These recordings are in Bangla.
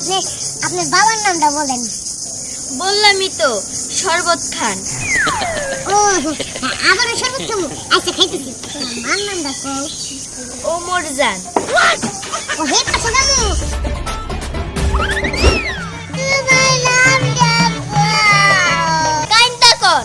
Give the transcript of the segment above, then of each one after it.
আপনি আপনার বাবার নামটা বলেন। বললামই তো, শরবত খান। ও আবার শরবত খাবো, আচ্ছা খাইতেছি। মার নামটা কও। ওমর জান। ও হে পাশে যাবো। কাইন্দা কর।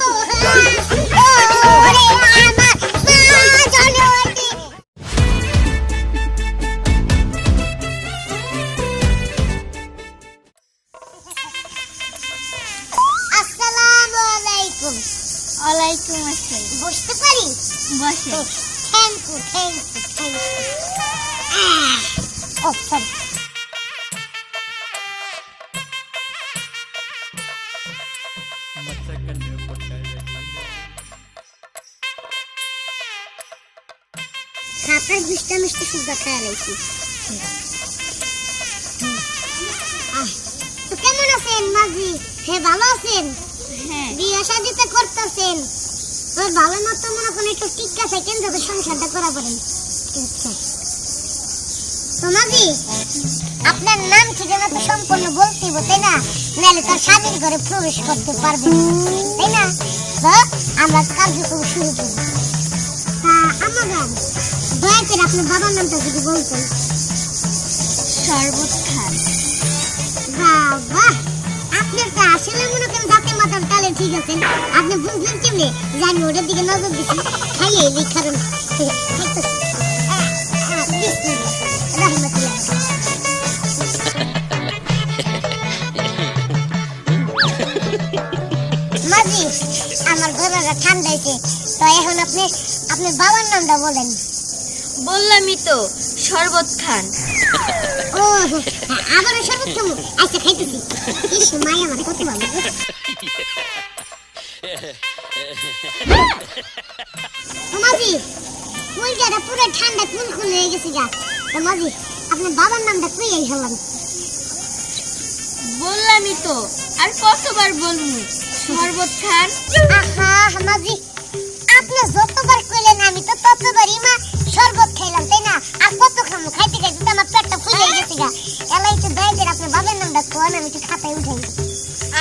ওয়ালাইকুম আসসালাম। বসতে পারি? বসে। Thank you thank you thank you. Oh sorry. খাতার বিশটা মিষ্টি সুদ্ধা খেয়ে লাইছি। তো কেমন আছেন মাঝি? হ্যাঁ ভালো আছেন? হ্যাঁ। বিয়ে শাদিতে করতেছেন তো ভালো মতো মনে করেন একটু টিকা থাকেন যাতে সংসারটা করা পারেন। আচ্ছা তো মাঝি আপনার নাম ঠিকানা তো সম্পূর্ণ বলতে হবে তাই না, নাহলে তার স্বামীর ঘরে প্রবেশ করতে পারবেন তাই না। তো আমরা কার্যক্রম শুরু করি। তা আমার দয়া করে আপনার বাবার নামটা যদি বলতেন। শরবত খান। বাবা আপনার তো আসলে মনে করেন দাঁতে মাথার তালে ঠিক আছেন। আপনি বুঝলেন কেমনে যে আমি ওটার দিকে নজর দিছি? খাইয়ে এই কারণ মাঝি আমার গলাটা ঠান্ডা হয়েছে, তো এখন আপনি আপনার বাবার নামটা বলেন। বললামই তো, শরবত খান। ও আবার শরবত খাবো, আচ্ছা খাইতেছি। ইস মাই আমার কত ভালো। মাঝি ওই জায়গা পুরো ঠান্ডা কুলকুল হয়ে গেছে গা। তো মাঝি আপনার বাবার নামটা কই এই হলাম? বললামই তো, আর কতবার বলবো? শরবত খান। আহা মাঝি আপনি যতবার কইলেন আমি তো ততবারই মা শরবত খাইলাম তাই না। আর কত খামু? খাইতে খাইতে তো আমার পেটটা ফুলে গেছে গা। এলাই তো দয়া করে আপনার বাবার নামটা কোন, আমি একটু খাতায় উঠাই।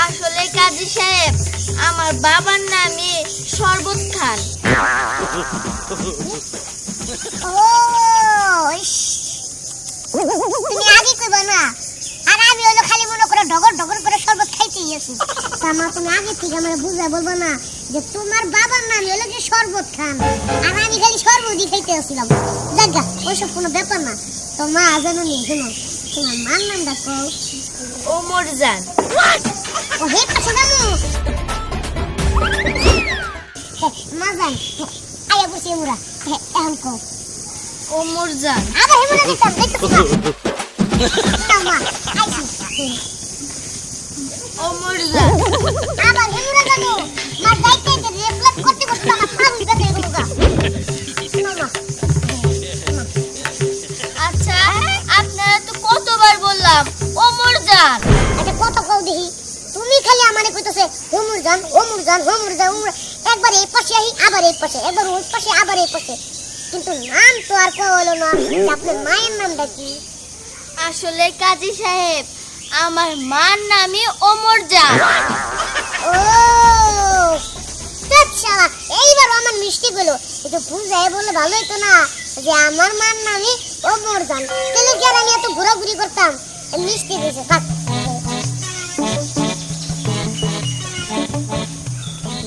আসলে কাজী সাহেব, আমার বাবার নামে শরবত খান। ও ইস, তুমি আগে কইবা না। আর আমি হলো খালি মনে করে ডগর ডগর করে শরবত খাইতেই আছি। তামা তুমি আগে থেকে আমার বুঝা বলবো না যে তোমার বাবার নাম হলো যে শরবত খান, আর আমি খালি শরবতই খাইতে আসছিলাম। দেখা ওইসব কোনো ব্যাপার না। তো মা জানো নি, শোনো তোমার মার নামটা কও। ওমর জান। ও হে পাশে যাবো। মা জান আয়া বসে মুরা এখন কও। ওমর জান। আবার হেমুরা দিতাম দেখতেছ না মা আইছি। ওমর জান। আবার হেমুরা জানো মা যাইতে যাইতে রিফ্লেক্ট করতে করতে আমার পা উল্টে গেল গা। মামা আচ্ছা, আপনারা তো কতবার বললাম ওমর জান। আচ্ছা কত কও দেখি। তুমি খালি আমারে কইতাছে হোমুর জান হোমুর জান হোমুর জান। একবার এই পাশে আহি আবার এই পাশে, একবার ওই পাশে আবার এই পাশে, কিন্তু নাম তো আর কও হলো না। আপনার মায়ের নামটা কি? আসলে কাজী সাহেব, আমার মার নামই ওমর জান। ও আচ্ছা এইবার আমার মিষ্টি গুলো একটু বুঝায় বলে ভালো হতো না যে আমার মার নামই ওমর জান। তাহলে কি আর আমি এত ঘোরাঘুরি করতাম? মিষ্টি দিয়েছে থাক।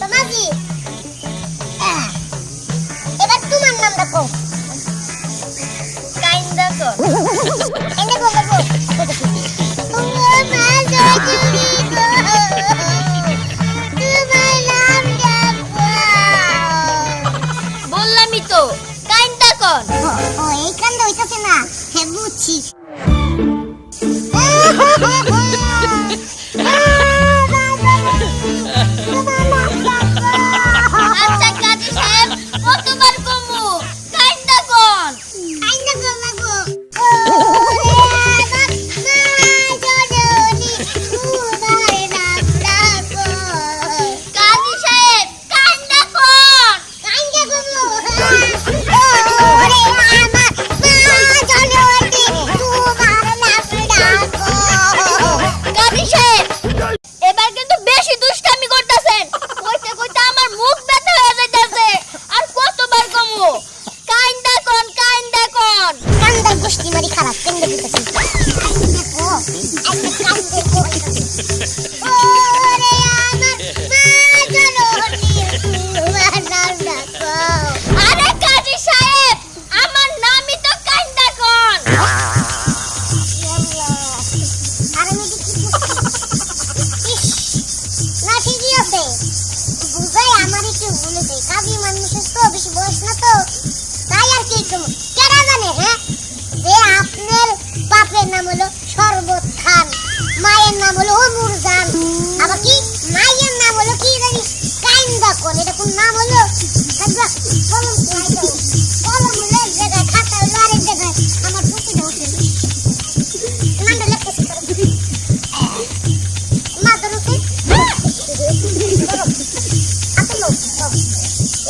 তো মাঝি এবার তোমার নামটা কও। কাইন্দা কর। এনে বলবো তোমার মা জয়গুরি গো, তোমার নামটা কও। বললামই তো, কাইন্দা কর। ও এই কান্ড হইতাছে না, হ্যাঁ বুঝছি। আর আমি কি ইস, না ঠিকই আছে বুঝাই আমার একটু ভুলেছে কাজী মানুষের তো বেশি বয়স না তো তাই আর কি একটু কেডা জানে হ্যাঁ যে আপনার বাপের নাম হলো শরবত খান মায়ের নাম হলো মুরজান আবার কি মায়ের নাম হলো কি জানি কাইন্দা কোন এটা কোন নাম হলো থাকবা কলম কলম হলো এক জায়গায় খাতা হলো আরেক জায়গায় আমার পুঁতি দাও নামটা লেখতেছি মা ধরুছে আপনি লোক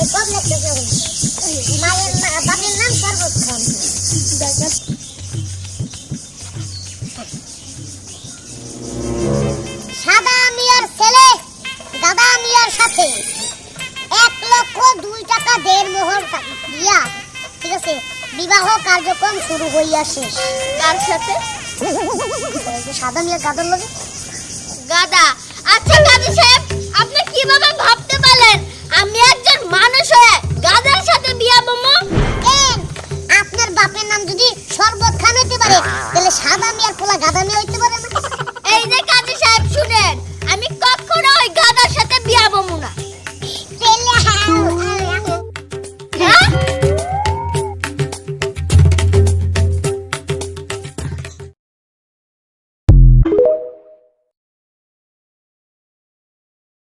এই সব লেখতেছে মায়ের বাপের নাম শরবত খান সাদা মিয়ার ছেলে দাদা মিয়ার সাথে 1,02 টাকা দেড়মোহর দিয়া ঠিক আছে বিবাহ কার্যক্রম শুরু হইয়া শেষ কার সাথে? সাদা মিয়ার গাদার লগে গাদা। আচ্ছা কাজী সাহেব, আপনি কিভাবে ভাবতে পারলেন আমি একজন মানুষ হয়ে গাদার সাথে বিয়া বমু? কেন আপনার বাপের নাম যদি শরবত খান হইতে পারে তাহলে সাদা মিয়ার পোলা গাদা মিয়া হইতে